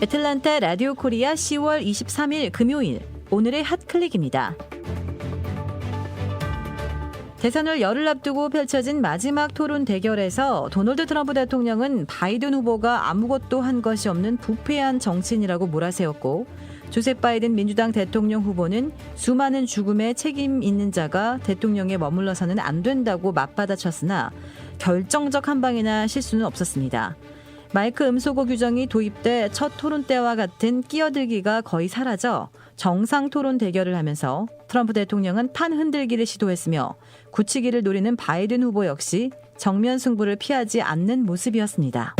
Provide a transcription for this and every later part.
애틀란타 라디오 코리아 10월 23일 금요일 오늘의 핫클릭입니다. 대선을 열흘 앞두고 펼쳐진 마지막 토론 대결에서 도널드 트럼프 대통령은 바이든 후보가 아무것도 한 것이 없는 부패한 정치인이라고 몰아세웠고, 조셉 바이든 민주당 대통령 후보는 수많은 죽음에 책임 있는 자가 대통령에 머물러서는 안 된다고 맞받아쳤으나 결정적 한 방이나 실수는 없었습니다. 마이크 음소거 규정이 도입돼 첫 토론 때와 같은 끼어들기가 거의 사라져 정상 토론 대결을 하면서 트럼프 대통령은 판 흔들기를 시도했으며, 굳히기를 노리는 바이든 후보 역시 정면 승부를 피하지 않는 모습이었습니다.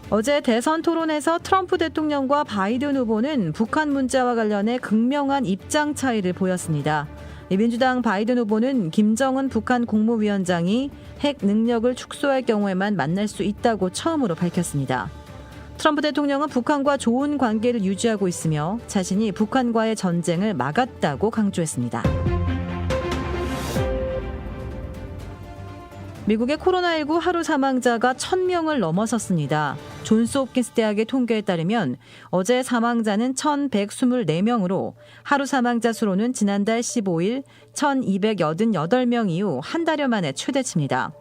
어제 대선 토론에서 트럼프 대통령과 바이든 후보는 북한 문제와 관련해 극명한 입장 차이를 보였습니다. 민주당 바이든 후보는 김정은 북한 국무위원장이 핵 능력을 축소할 경우에만 만날 수 있다고 처음으로 밝혔습니다. 트럼프 대통령은 북한과 좋은 관계를 유지하고 있으며 자신이 북한과의 전쟁을 막았다고 강조했습니다. 미국의 코로나19 하루 사망자가 1,000명을 넘어섰습니다. 존스 홉킨스 대학의 통계에 따르면 어제 사망자는 1,124명으로 하루 사망자 수로는 지난달 15일 1,288명 이후 한 달여 만에 최대치입니다.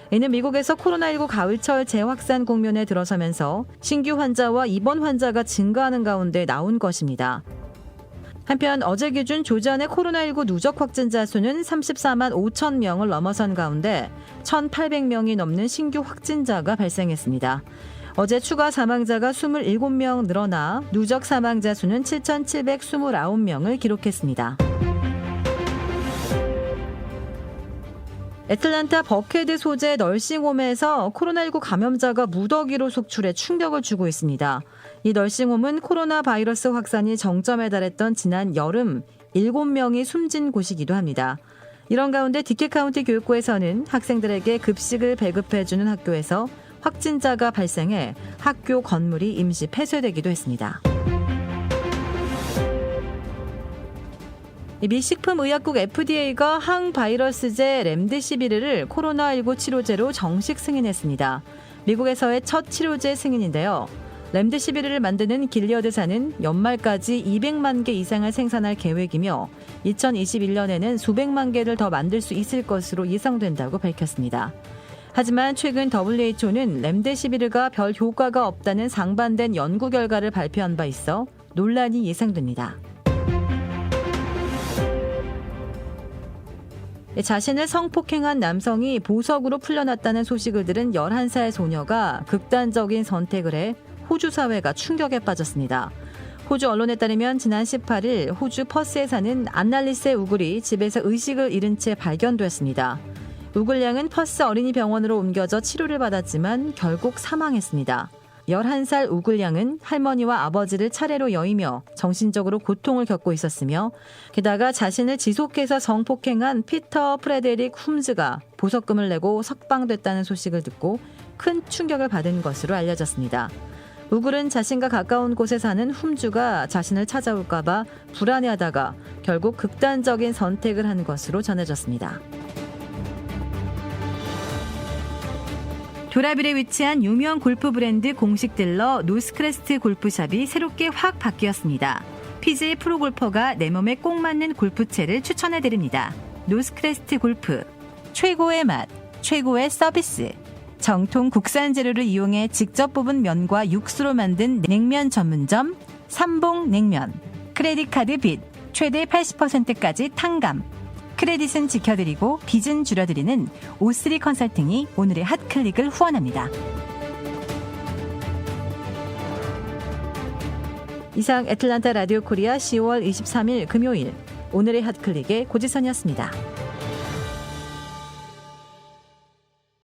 이는 미국에서 코로나19 가을철 재확산 국면에 들어서면서 신규 환자와 입원 환자가 증가하는 가운데 나온 것입니다. 한편 어제 기준 조지아의 코로나19 누적 확진자 수는 34만 5천 명을 넘어선 가운데 1,800명이 넘는 신규 확진자가 발생했습니다. 어제 추가 사망자가 27명 늘어나 누적 사망자 수는 7,729명을 기록했습니다. 애틀란타 버케드 소재 널싱홈에서 코로나19 감염자가 무더기로 속출해 충격을 주고 있습니다. 이 널싱홈은 코로나 바이러스 확산이 정점에 달했던 지난 여름 7명이 숨진 곳이기도 합니다. 이런 가운데 디켓 카운티 교육부에서는 학생들에게 급식을 배급해주는 학교에서 확진자가 발생해 학교 건물이 임시 폐쇄되기도 했습니다. 미 식품의약국 FDA가 항바이러스제 렘데시비르를 코로나19 치료제로 정식 승인했습니다. 미국에서의 첫 치료제 승인인데요. 렘데시비르를 만드는 길리어드사는 연말까지 200만 개 이상을 생산할 계획이며 2021년에는 수백만 개를 더 만들 수 있을 것으로 예상된다고 밝혔습니다. 하지만 최근 WHO는 렘데시비르가 별 효과가 없다는 상반된 연구 결과를 발표한 바 있어 논란이 예상됩니다. 자신을 성폭행한 남성이 보석으로 풀려났다는 소식을 들은 11살 소녀가 극단적인 선택을 해 호주 사회가 충격에 빠졌습니다. 호주 언론에 따르면 지난 18일 호주 퍼스에 사는 안날리세 우글이 집에서 의식을 잃은 채 발견됐습니다. 우글 양은 퍼스 어린이병원으로 옮겨져 치료를 받았지만 결국 사망했습니다. 11살 우글 양은 할머니와 아버지를 차례로 여의며 정신적으로 고통을 겪고 있었으며, 게다가 자신을 지속해서 성폭행한 피터 프레데릭 훔즈가 보석금을 내고 석방됐다는 소식을 듣고 큰 충격을 받은 것으로 알려졌습니다. 우글은 자신과 가까운 곳에 사는 훔즈가 자신을 찾아올까 봐 불안해하다가 결국 극단적인 선택을 한 것으로 전해졌습니다. 도라빌에 위치한 유명 골프 브랜드 공식 딜러 노스크레스트 골프샵이 새롭게 확 바뀌었습니다. PGA 프로골퍼가 내 몸에 꼭 맞는 골프채를 추천해드립니다. 노스크레스트 골프. 최고의 맛, 최고의 서비스. 정통 국산 재료를 이용해 직접 뽑은 면과 육수로 만든 냉면 전문점 삼봉냉면. 크레딧 카드 빚 최대 80%까지 탕감. 크레딧은 지켜드리고 빚은 줄여드리는 O3 컨설팅이 오늘의 핫클릭을 후원합니다. 이상 애틀란타 라디오 코리아 10월 23일 금요일 오늘의 핫클릭의 고지선이었습니다.